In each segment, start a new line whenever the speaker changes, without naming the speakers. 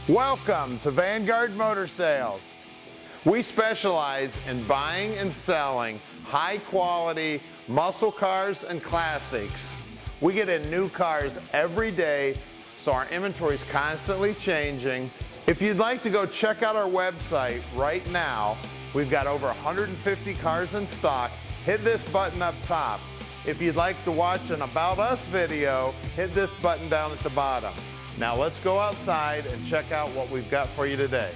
Welcome to Vanguard Motor Sales. We specialize in buying and selling high quality muscle cars and classics. We get in new cars every day, so our inventory is constantly changing. If you'd like to go check out our website right now, we've got over 150 cars in stock. Hit this button up top. If you'd like to watch an About Us video, hit this button down at the bottom. Now let's go outside and check out what we've got for you today.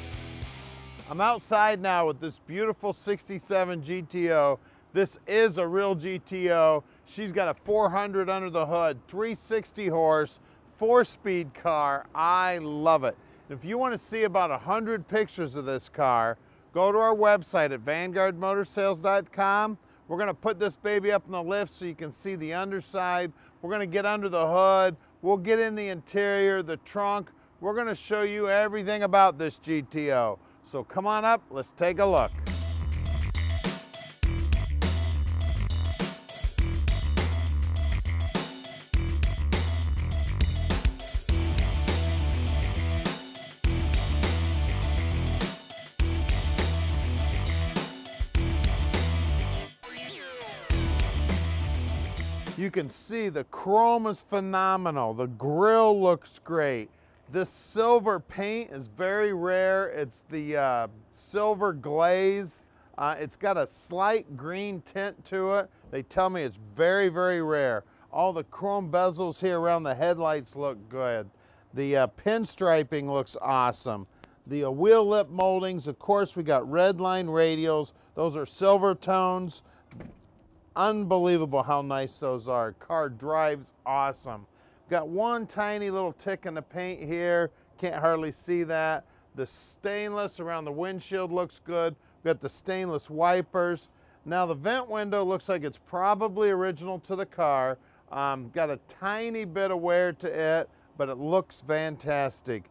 I'm outside now with this beautiful 67 GTO. This is a real GTO. She's got a 400 under the hood, 360 horse, 4-speed car. I love it. If you want to see about 100 pictures of this car, go to our website at vanguardmotorsales.com. We're going to put this baby up in the lift so you can see the underside. We're going to get under the hood. We'll get in the interior, the trunk. We're going to show you everything about this GTO. So come on up, let's take a look. You can see the chrome is phenomenal. The grille looks great. This silver paint is very rare. It's the silver glaze. It's got a slight green tint to it. They tell me it's very, very rare. All the chrome bezels here around the headlights look good. The pinstriping looks awesome. The wheel lip moldings, of course, we got red line radials. Those are silver tones. Unbelievable how nice those are. Car drives awesome. Got one tiny little tick in the paint here. Can't hardly see that. The stainless around the windshield looks good. We've got the stainless wipers. Now the vent window looks like it's probably original to the car. Got a tiny bit of wear to it, but it looks fantastic.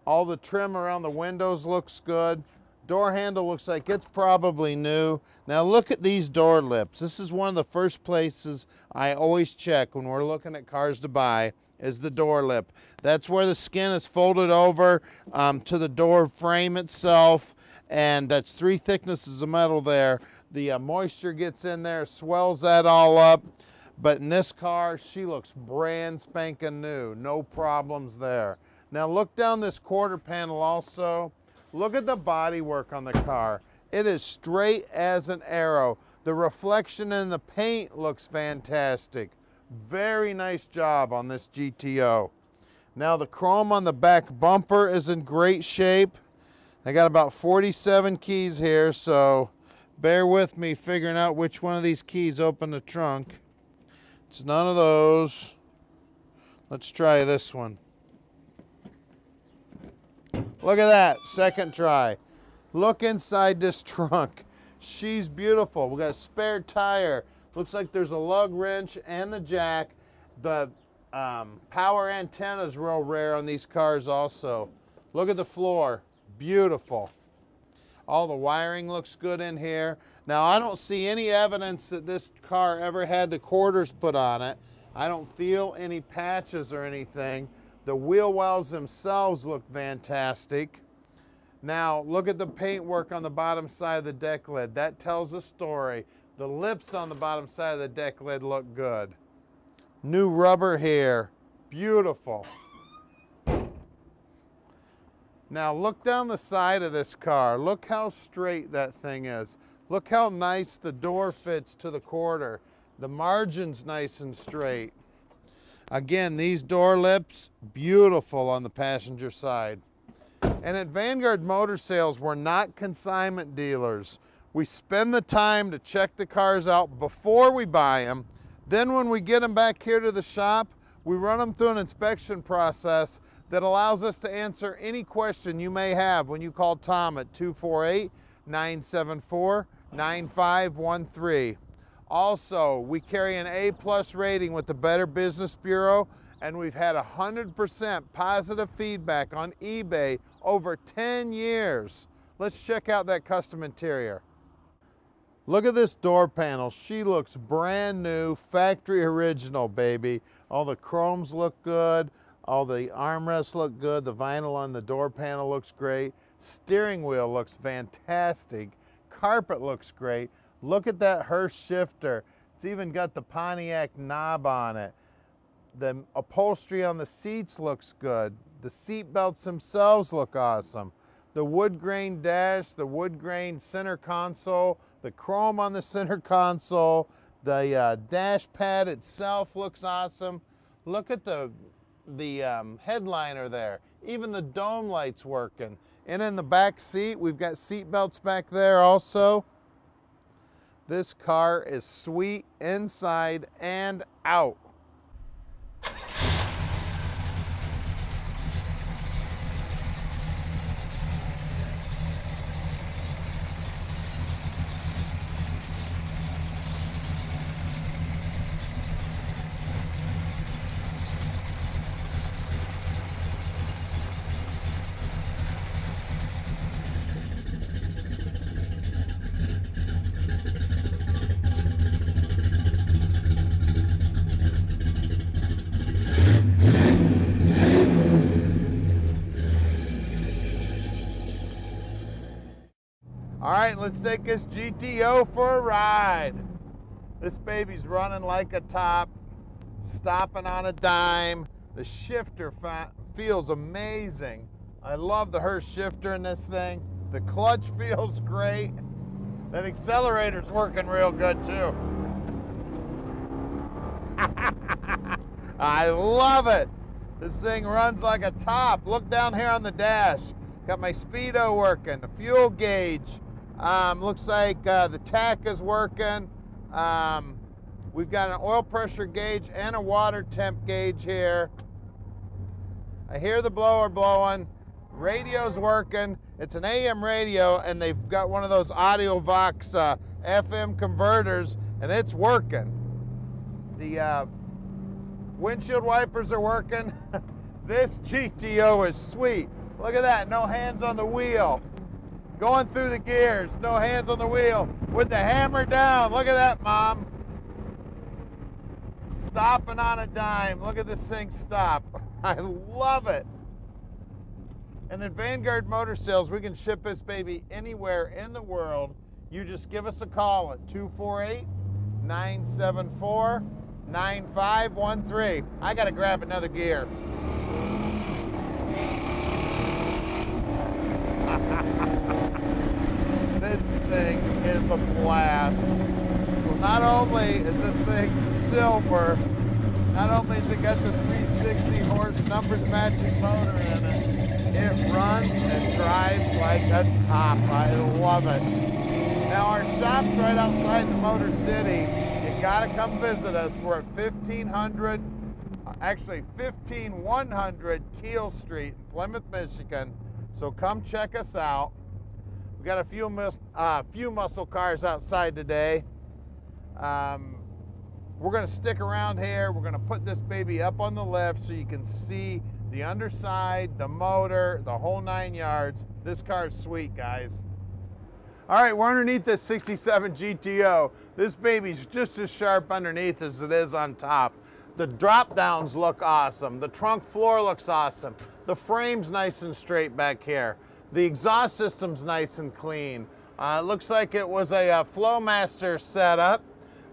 All the trim around the windows looks good. Door handle looks like it's probably new. Now look at these door lips. This is one of the first places I always check when we're looking at cars to buy, is the door lip. That's where the skin is folded over to the door frame itself, and that's 3 thicknesses of metal there. The moisture gets in there, swells that all up. But in this car, she looks brand spanking new. No problems there. Now look down this quarter panel also. Look at the body work on the car. It is straight as an arrow. The reflection in the paint looks fantastic. Very nice job on this GTO. Now the chrome on the back bumper is in great shape. I got about 47 keys here, so bear with me figuring out which one of these keys open the trunk. It's none of those. Let's try this one. Look at that, second try. Look inside this trunk. She's beautiful. We got a spare tire. Looks like there's a lug wrench and the jack. The power antenna is real rare on these cars also. Look at the floor, beautiful. All the wiring looks good in here. Now I don't see any evidence that this car ever had the quarters put on it. I don't feel any patches or anything. The wheel wells themselves look fantastic. Now look at the paint work on the bottom side of the deck lid. That tells a story. The lips on the bottom side of the deck lid look good. New rubber here, beautiful. Now look down the side of this car. Look how straight that thing is. Look how nice the door fits to the quarter. The margin's nice and straight. Again, these door lips, beautiful on the passenger side. And at Vanguard Motor Sales, we're not consignment dealers. We spend the time to check the cars out before we buy them. Then when we get them back here to the shop, we run them through an inspection process that allows us to answer any question you may have when you call Tom at 248-974-9513. Also, we carry an A+ rating with the Better Business Bureau, and we've had 100% positive feedback on eBay over 10 years. Let's check out that custom interior. Look at this door panel. She looks brand new, factory original, baby. All the chromes look good. All the armrests look good. The vinyl on the door panel looks great. Steering wheel looks fantastic. Carpet looks great. Look at that Hearst shifter. It's even got the Pontiac knob on it. The upholstery on the seats looks good. The seat belts themselves look awesome. The wood grain dash, the wood grain center console, the chrome on the center console, the dash pad itself looks awesome. Look at the headliner there. Even the dome light's working. And in the back seat, we've got seat belts back there also. This car is sweet inside and out. All right, let's take this GTO for a ride. This baby's running like a top, stopping on a dime. The shifter feels amazing. I love the Hearst shifter in this thing. The clutch feels great. That accelerator's working real good too. I love it. This thing runs like a top. Look down here on the dash. Got my speedo working, the fuel gauge. Looks like the tach is working. We've got an oil pressure gauge and a water temp gauge here. I hear the blower blowing. Radio's working. It's an AM radio, and they've got one of those AudioVox FM converters, and it's working. The windshield wipers are working. This GTO is sweet. Look at that, no hands on the wheel. Going through the gears, no hands on the wheel. With the hammer down, look at that, Mom. Stopping on a dime. Look at this thing stop. I love it. And at Vanguard Motor Sales, we can ship this baby anywhere in the world. You just give us a call at 248-974-9513. I gotta grab another gear. This thing is a blast. So not only is this thing silver, not only has it got the 360 horse numbers matching motor in it, it runs and drives like a top. I love it. Now our shop's right outside the Motor City. You gotta come visit us. We're at 15100 Keel Street in Plymouth, Michigan. So come check us out. We got a few muscle cars outside today. We're gonna stick around here. We're gonna put this baby up on the lift so you can see the underside, the motor, the whole 9 yards. This car is sweet, guys. All right, we're underneath this 67 GTO. This baby's just as sharp underneath as it is on top. The drop downs look awesome. The trunk floor looks awesome. The frame's nice and straight back here. The exhaust system's nice and clean. It looks like it was a Flowmaster setup.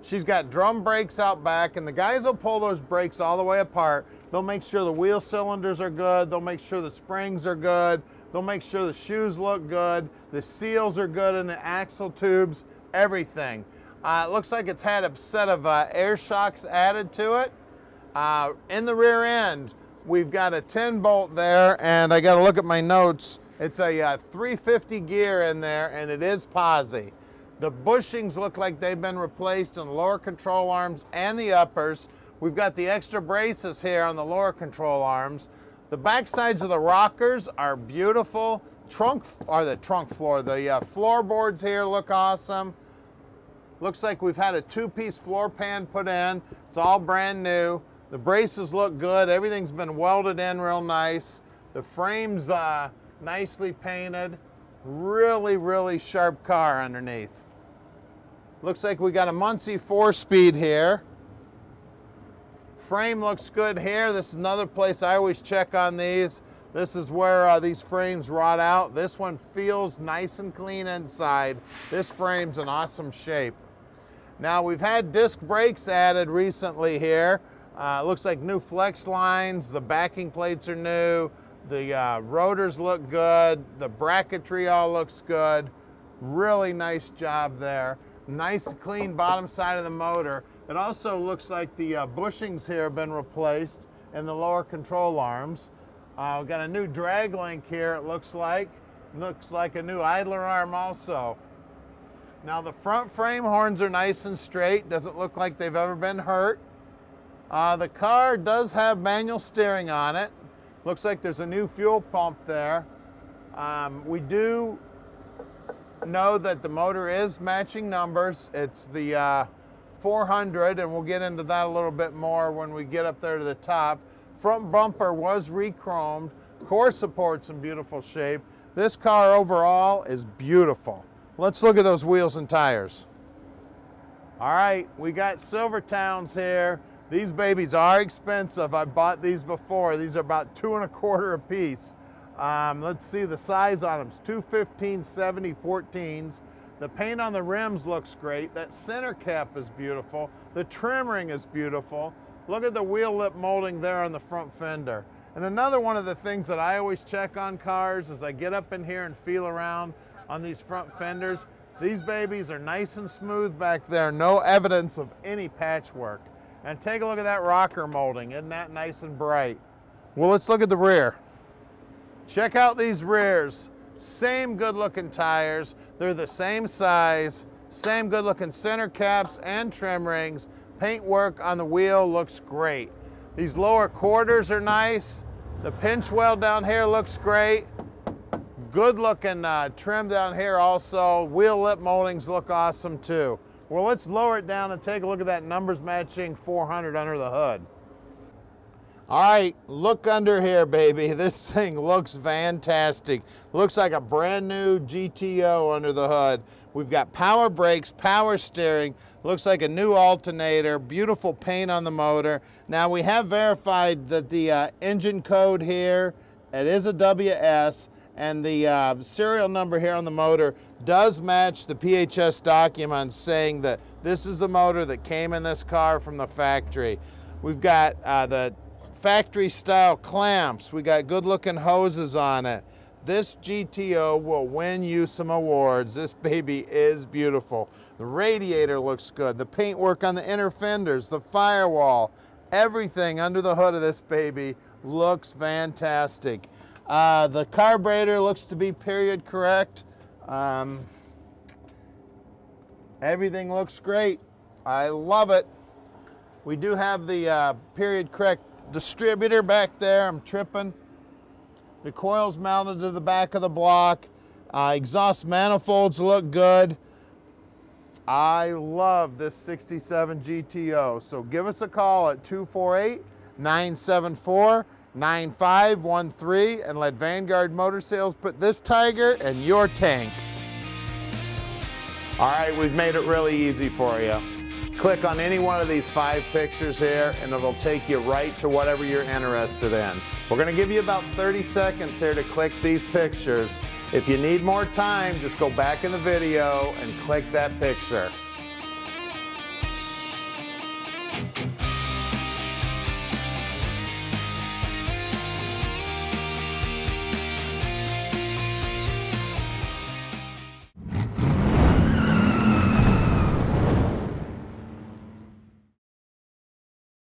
She's got drum brakes out back, and the guys will pull those brakes all the way apart. They'll make sure the wheel cylinders are good. They'll make sure the springs are good. They'll make sure the shoes look good. The seals are good in the axle tubes, everything. It looks like it's had a set of air shocks added to it. In the rear end, we've got a 10-bolt there, and I gotta look at my notes. It's a 350 gear in there, and it is posi. The bushings look like they've been replaced in the lower control arms and the uppers. We've got the extra braces here on the lower control arms. The back sides of the rockers are beautiful. The floorboards here look awesome. Looks like we've had a 2-piece floor pan put in. It's all brand new. The braces look good. Everything's been welded in real nice. The frame's nicely painted. Really, really sharp car underneath. Looks like we got a Muncie 4-speed here. Frame looks good here. This is another place I always check on these. This is where these frames rot out. This one feels nice and clean inside. This frame's in awesome shape. Now we've had disc brakes added recently here. Looks like new flex lines. The backing plates are new. The rotors look good. The bracketry all looks good. Really nice job there. Nice clean bottom side of the motor. It also looks like the bushings here have been replaced and the lower control arms. We've got a new drag link here, it looks like. Looks like a new idler arm also. Now the front frame horns are nice and straight. Doesn't look like they've ever been hurt. The car does have manual steering on it. Looks like there's a new fuel pump there. We do know that the motor is matching numbers. It's the 400, and we'll get into that a little bit more when we get up there to the top. Front bumper was re-chromed. Core support's in beautiful shape. This car overall is beautiful. Let's look at those wheels and tires. All right, we got Silvertowns here. These babies are expensive. I bought these before. These are about $2 1/4 a piece. Let's see the size on them. It's 215/70 14s. The paint on the rims looks great. That center cap is beautiful. The trim ring is beautiful. Look at the wheel lip molding there on the front fender. And another one of the things that I always check on cars is I get up in here and feel around on these front fenders. These babies are nice and smooth back there. No evidence of any patchwork. And take a look at that rocker molding. Isn't that nice and bright? Well, let's look at the rear. Check out these rears. Same good looking tires. They're the same size. Same good looking center caps and trim rings. Paintwork on the wheel looks great. These lower quarters are nice. The pinch weld down here looks great. Good looking trim down here also. Wheel lip moldings look awesome too. Well, let's lower it down and take a look at that numbers matching 400 under the hood. All right, look under here, baby. This thing looks fantastic. Looks like a brand new GTO under the hood. We've got power brakes, power steering. Looks like a new alternator, beautiful paint on the motor. Now we have verified that the engine code here, it is a WS, and the serial number here on the motor does match the PHS documents saying that this is the motor that came in this car from the factory. We've got the factory style clamps. We got good looking hoses on it. This GTO will win you some awards. This baby is beautiful. The radiator looks good. The paintwork on the inner fenders, the firewall, everything under the hood of this baby looks fantastic. The carburetor looks to be period correct. Everything looks great. I love it. We do have the period correct distributor back there. I'm tripping. The coil's mounted to the back of the block. Exhaust manifolds look good. I love this 67 GTO. So give us a call at 248-974-9513 and let Vanguard Motor Sales put this Tiger in your tank. All right, we've made it really easy for you. Click on any one of these 5 pictures here and it'll take you right to whatever you're interested in. We're going to give you about 30 seconds here to click these pictures. If you need more time, just go back in the video and click that picture.